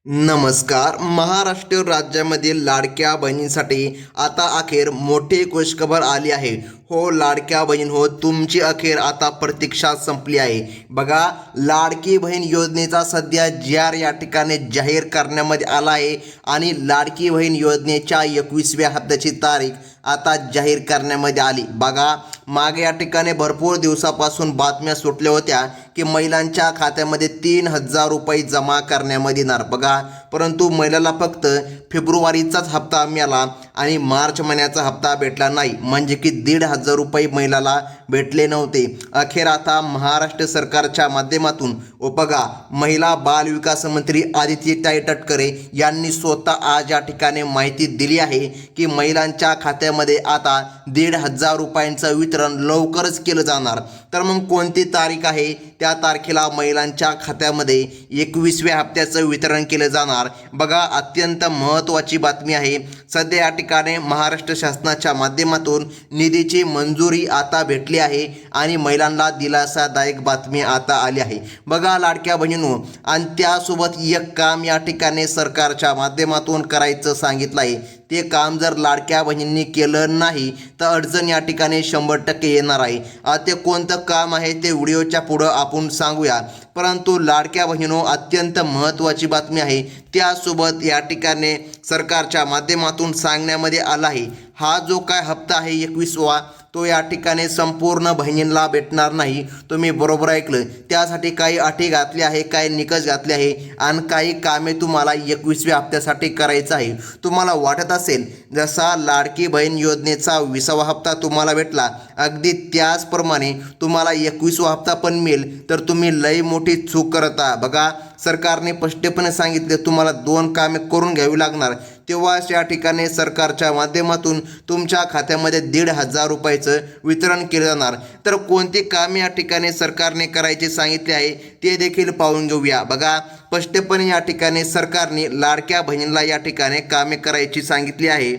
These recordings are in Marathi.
नमस्कार. महाराष्ट्र राज्यामधील लाडक्या बहिणींसाठी आता अखेर मोठी खुशखबर आली आहे. हो लाडक्या बहीण हो, तुमची अखेर आता प्रतीक्षा संपली आहे. बघा, लाडकी बहीण योजनेचा सध्या जी.आर या ठिकाणी जाहीर करण्यामध्ये आला आहे आणि लाडकी बहीण योजनेच्या 21व्या हप्त्याची तारीख आता जाहीर करण्यामध्ये आली. बघा, मागे या ठिकाणी भरपूर दिवसापासून बातम्या सुटल्या होत्या की महिलांच्या खात्यामध्ये 3,000 रुपये जमा करण्यामध्ये येणार. बघा, परंतु महिलाला फक्त फेब्रुवारीचाच हप्ता मिळाला आणि मार्च महिन्याचा हप्ता भेटला नाही, म्हणजे की 1,500 रुपये महिलाला भेटले नव्हते. अखेर आता महाराष्ट्र सरकारच्या माध्यमातून बघा, महिला बाल विकास मंत्री आदित्यताई तटकरे यांनी स्वतः आज या ठिकाणी माहिती दिली आहे की महिलांच्या खात्यामध्ये आता 1,500 रुपयांचं वितरण लवकरच केलं जाणार. तर मग कोणती तारीख आहे? त्या तारखेला महिलांच्या खात्यामध्ये 21व्या हप्त्याचं वितरण केलं जाणार. बघा, अत्यंत महत्त्वाची बातमी आहे. सध्या या ठिकाणी महाराष्ट्र शासनाच्या माध्यमातून निधीची मंजुरी आता भेटली आहे आणि महिलांना दिलासादायक बातमी आता आली आहे. बघा लाडक्या बहिणींनो, आणि त्यासोबत एक काम या ठिकाणी सरकारच्या माध्यमातून करायचं सांगितलं आहे. ते काम जर लाडक्या बहिणींनी केलं नाही तर अडचण या ठिकाणी 100% येणार आहे. ते कोणतं काम आहे ते व्हिडिओच्या पुढं आपण सांगूया, परंतु लाडक्या बहिणींनो, अत्यंत महत्त्वाची बातमी आहे. त्यासोबत या ठिकाणी सरकारच्या माध्यमातून सांगण्यामध्ये आलं आहे, हा जो काय हप्ता आहे 21वा, तो या ठिकाणी संपूर्ण बहिणींना भेटणार नाही. तुम्ही बरोबर ऐकलं. त्यासाठी काही अटी घातली आहे, काही निकष घातले आहे आणि काही कामे तुम्हाला 21व्या हप्त्यासाठी करायचं आहे. तुम्हाला वाटत असेल जसा लाडकी बहीण योजनेचा 20वा हप्ता तुम्हाला भेटला, अगदी त्याचप्रमाणे तुम्हाला 21वा हप्ता पण मिळेल, तर तुम्ही लई मोठी चूक करता. बघा, सरकारने स्पष्टपणे सांगितले तुम्हाला 2 कामे करून घ्यावी लागणार, तेव्हाच या ठिकाणी सरकारच्या माध्यमातून तुमच्या खात्यामध्ये 1,500 रुपयाचं वितरण केलं जाणार. तर कोणती कामे या ठिकाणी सरकारने करायचे सांगितले आहे ते देखील पाहून घेऊया. बघा, स्पष्टपणे या ठिकाणी सरकारने लाडक्या बहिणींना या ठिकाणी कामे करायची सांगितली आहे.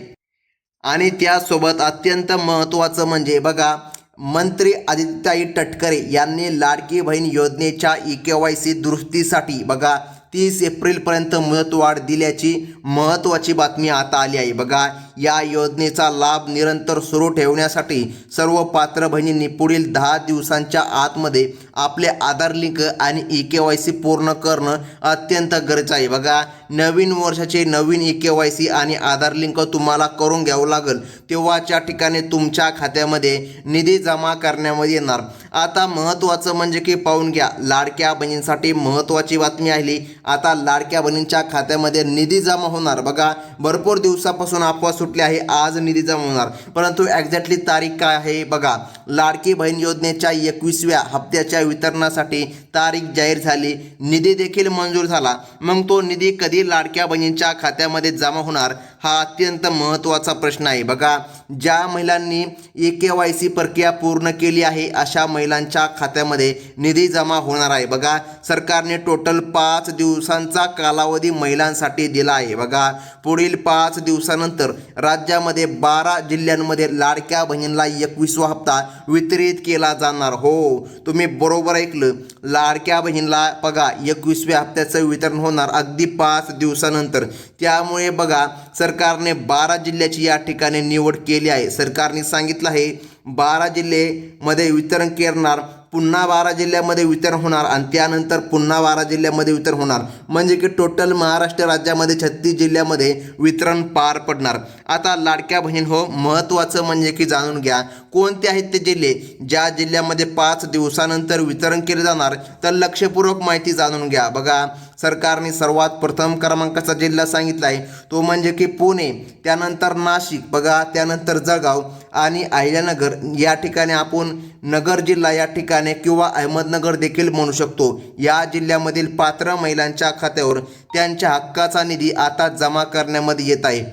आणि त्यासोबत अत्यंत महत्त्वाचं म्हणजे बघा, मंत्री आदित्यताई तटकरे यांनी लाडकी बहीण योजनेच्या EKYC दुरुस्तीसाठी बघा 30 एप्रिलपर्यंत मुदतवाढ दिल्याची महत्त्वाची बातमी आता आली आहे. बघा, या योजनेचा लाभ निरंतर सुरू ठेवण्यासाठी सर्व पात्र बहिणींनी पुढील 10 दिवसांच्या आतमध्ये आपले आधार लिंक आणि EKYC पूर्ण करणं अत्यंत गरजेचं आहे. बघा, नवीन वर्षाचे नवीन EKYC आणि आधार लिंक तुम्हाला करून घ्यावं लागेल, तेव्हाच या ठिकाणी तुमच्या खात्यामध्ये निधी जमा करण्यामध्ये येणार. आता महत्त्वाचं म्हणजे की पाहून घ्या, लाडक्या बहिणींसाठी महत्त्वाची बातमी आली. आता लाडक्या बहिणींच्या खात्यामध्ये निधी जमा होणार. बघा, भरपूर दिवसापासून अफवा सुटली आहे आज निधी जमा होणार, परंतु एक्झॅक्टली तारीख काय आहे? बघा, लाडकी बहीण योजनेच्या 21व्या हप्त्याच्या वितरणासाठी तारीख जाहीर झाली, निधी देखील मंजूर झाला. मग तो निधी कधी लाडक्या बहिणींच्या खात्यामध्ये जमा होणार, हा अत्यंत महत्त्वाचा प्रश्न आहे. बघा, ज्या महिलांनी EKYC प्रक्रिया पूर्ण केली आहे अशा महिलांच्या खात्यामध्ये निधी जमा होणार आहे. बघा, सरकारने टोटल 5 दिवसांचा कालावधी महिलांसाठी दिला आहे. बघा, पुढील 5 दिवसानंतर राज्यामध्ये 12 जिल्ह्यांमध्ये लाडक्या बहिणींना 21वा हप्ता वितरित केला जाणार. हो, तुम्ही बरोबर ऐकलं. लाडक्या बहिणीला बघा 21व्या हप्त्याचं वितरण होणार अगदी 5 दिवसानंतर. त्यामुळे बघा, सरकारने 12 जिल्ह्याची या ठिकाणी निवड केली आहे. सरकारने सांगितलं आहे 12 जिल्ह्यामध्ये वितरण करणार, पुन्हा 12 जिल्ह्यामध्ये वितरण होणार आणि त्यानंतर पुन्हा 12 जिल्ह्यामध्ये वितरण होणार, म्हणजे की टोटल महाराष्ट्र राज्यामध्ये 36 जिल्ह्यामध्ये वितरण पार पडणार. आता लाडक्या बहीण हो, महत्त्वाचं म्हणजे की जाणून घ्या कोणते आहेत ते जिल्हे ज्या जिल्ह्यामध्ये 5 दिवसानंतर वितरण केले जाणार, तर लक्षपूर्वक माहिती जाणून घ्या. बघा, सरकारने सर्वात प्रथम क्रमांकाचा जिल्हा सांगितला आहे तो म्हणजे की पुणे, त्यानंतर नाशिक, बघा त्यानंतर जळगाव आणि अहिल्यानगर. या ठिकाणी आपण नगर जिल्हा या ठिकाणी किंवा अहमदनगर देखील म्हणू शकतो. या जिल्ह्यामधील पात्र महिलांच्या खात्यावर त्यांच्या हक्काचा निधी आता जमा करण्यामध्ये येत आहे.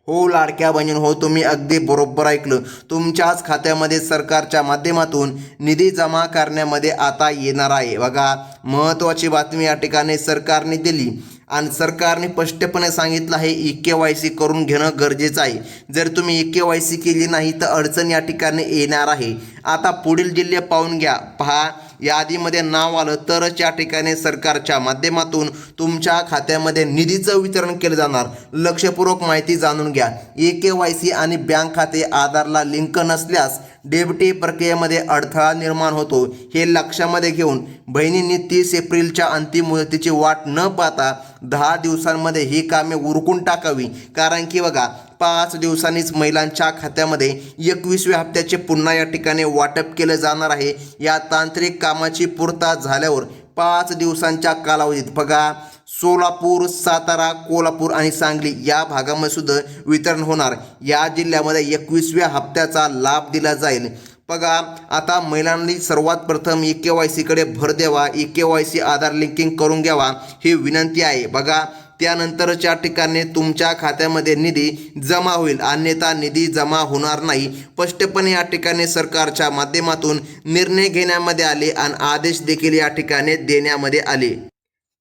हो लाडक्या बहिणींनो हो, तुम्ही अगदी बरोबर ऐकलं. तुमच्याच खात्यामध्ये सरकारच्या माध्यमातून निधी जमा करण्यामध्ये आता येणार आहे. बघा, महत्त्वाची बातमी या ठिकाणी सरकारने दिली आणि सरकारने स्पष्टपणे सांगितलं आहे EKYC करून घेणं गरजेचं आहे. जर तुम्ही EKYC केली नाही तर अडचण या ठिकाणी येणार आहे. आता पुढील जिल्हे पाहून घ्या. पहा, यादीमध्ये नाव आलं तरच या ठिकाणी सरकारच्या माध्यमातून तुमच्या खात्यामध्ये निधीचं वितरण केलं जाणार. लक्षपूर्वक माहिती जाणून घ्या. KYC आणि बँक खाते आधारला लिंक नसल्यास डेबिटी प्रक्रियेमध्ये अडथळा निर्माण होतो. हे लक्षामध्ये घेऊन बहिणींनी 30 एप्रिलच्या अंतिम मुदतीची वाट न पाहता 10 दिवसांमध्ये ही कामे उरकून टाकावी. कारण की बघा 5 दिवसांनीच महिलांच्या खात्यामध्ये 21व्या हप्त्याचे पुन्हा या ठिकाणी वाटप केलं जाणार आहे. या तांत्रिक कामाची पूर्तता झाल्यावर 5 दिवसांच्या कालावधीत बघा सोलापूर, सातारा, कोल्हापूर आणि सांगली या भागामध्ये सुद्धा वितरण होणार. या जिल्ह्यामध्ये 21व्या हप्त्याचा लाभ दिला जाईल. बघा आता महिलांनी सर्वात प्रथम KYC कडे भर द्यावा. KYC आधार लिंकिंग करून घ्यावा ही विनंती आहे. बघा त्यानंतरच्या ठिकाणी तुमच्या खात्यामध्ये निधी जमा होईल, अन्यथा निधी जमा होणार नाही. स्पष्टपणे या ठिकाणी सरकारच्या माध्यमातून निर्णय घेण्यामध्ये आले आणि आदेश देखील या ठिकाणी देण्यामध्ये आले.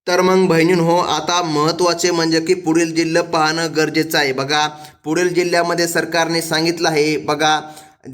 तर मग बहिणींनो, आता महत्त्वाचे म्हणजे की पुढील जिल्हा पाहणं गरजेचं आहे. बघा पुढील जिल्ह्यामध्ये सरकारने सांगितलं आहे. बघा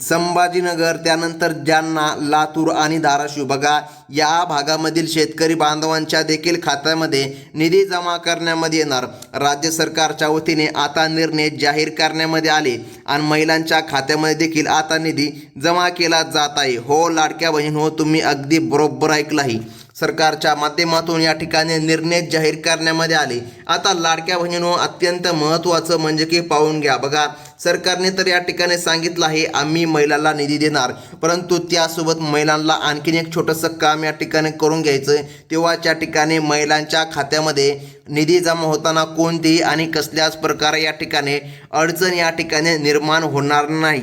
संभाजीनगर, त्यानंतर जालना, लातूर आणि धाराशिव. बघा या भागामधील शेतकरी बांधवांच्या देखील खात्यामध्ये निधी जमा करण्यामध्ये येणार. राज्य सरकारच्या वतीने आता निर्णय जाहीर करण्यामध्ये आले आणि महिलांच्या खात्यामध्ये देखील आता निधी जमा केला जात आहे. हो लाडक्या बहिणी, तुम्ही अगदी बरोबर ऐकलं आहे. सरकारच्या माध्यमातून या ठिकाणी निर्णय जाहीर करण्यामध्ये आले. आता लाडक्या बहिणींनो, अत्यंत महत्त्वाचं म्हणजे की पाहून घ्या. बघा सरकारने तर या ठिकाणी सांगितलं आहे आम्ही महिलांना निधी देणार, परंतु त्यासोबत महिलांना आणखीन एक छोटंसं काम या ठिकाणी करून घ्यायचं. तेव्हा त्या ठिकाणी महिलांच्या खात्यामध्ये निधी जमा होताना कोणतीही आणि कसल्याच प्रकारे या ठिकाणी अडचण या ठिकाणी निर्माण होणार नाही.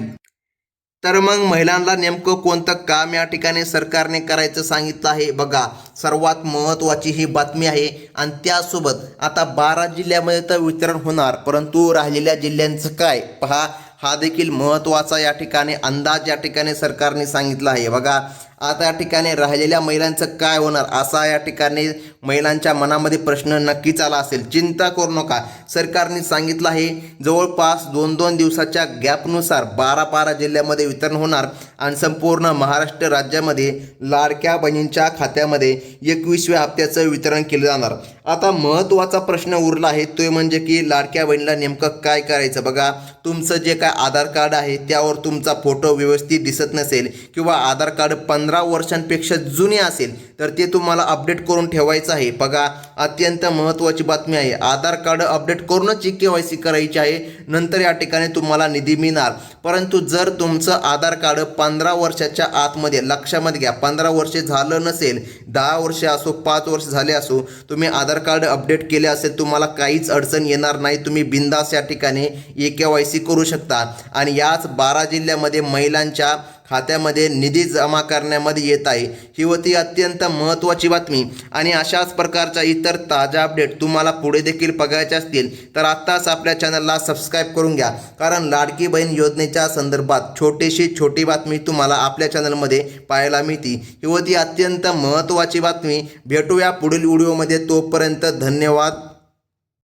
तर मग महिलांना नेमकं कोणतं काम या ठिकाणी सरकारने करायचं सांगितलं आहे. बघा सर्वात महत्त्वाची ही बातमी आहे. आणि त्यासोबत आता 12 जिल्ह्यामध्ये तर वितरण होणार, परंतु राहिलेल्या जिल्ह्यांचं काय पहा, हा देखील महत्त्वाचा या ठिकाणी अंदाज या ठिकाणी सरकारने सांगितला आहे. बघा आता या ठिकाणी राहिलेल्या महिलांचं काय होणार असा या ठिकाणी महिलांच्या मनामध्ये प्रश्न नक्कीच आला असेल. चिंता करू नका, सरकारने सांगितलं आहे जवळपास 2-2 दिवसाच्या गॅपनुसार 12 जिल्ह्यामध्ये वितरण होणार आणि संपूर्ण महाराष्ट्र राज्यामध्ये लाडक्या बहिणींच्या खात्यामध्ये 21व्या हप्त्याचं वितरण केलं जाणार. आता महत्त्वाचा प्रश्न उरला आहे तो म्हणजे की लाडक्या बहिणीला नेमकं काय करायचं. बघा तुमचं जे काय आधार कार्ड आहे त्यावर तुमचा फोटो व्यवस्थित दिसत नसेल किंवा आधार कार्ड 15 वर्षांपेक्षा जुने असेल तर ते तुम्हाला अपडेट करून ठेवायचं आहे. बघा अत्यंत महत्त्वाची बातमी आहे. आधार कार्ड अपडेट करूनच KYC करायची आहे, नंतर या ठिकाणी तुम्हाला निधी मिळणार. परंतु जर तुमचं आधार कार्ड 15 वर्षाच्या आतमध्ये, लक्षामध्ये घ्या 15 वर्षे झालं नसेल, 10 वर्षे असो 5 वर्ष झाले असो, तुम्ही आधार कार्ड अपडेट केले असेल तुम्हाला काहीच अडचण येणार नाही. तुम्ही बिंदास या ठिकाणी KYC करू शकता. आणि याच 12 जिल्ह्यामध्ये महिलांच्या खात्यामध्ये निधी जमा करण्यामध्ये येत आहे. ही होती अत्यंत महत्त्वाची बातमी. आणि अशाच प्रकारच्या इतर ताज्या अपडेट तुम्हाला पुढे देखील बघायच्या असतील तर आत्ताच आपल्या चॅनलला सबस्क्राईब करून घ्या, कारण लाडकी बहीण योजनेच्या संदर्भात छोटी बातमी तुम्हाला आपल्या चॅनलमध्ये पाहायला मिळते. ही होती अत्यंत महत्त्वाची बातमी. भेटूया पुढील व्हिडिओमध्ये. तोपर्यंत धन्यवाद.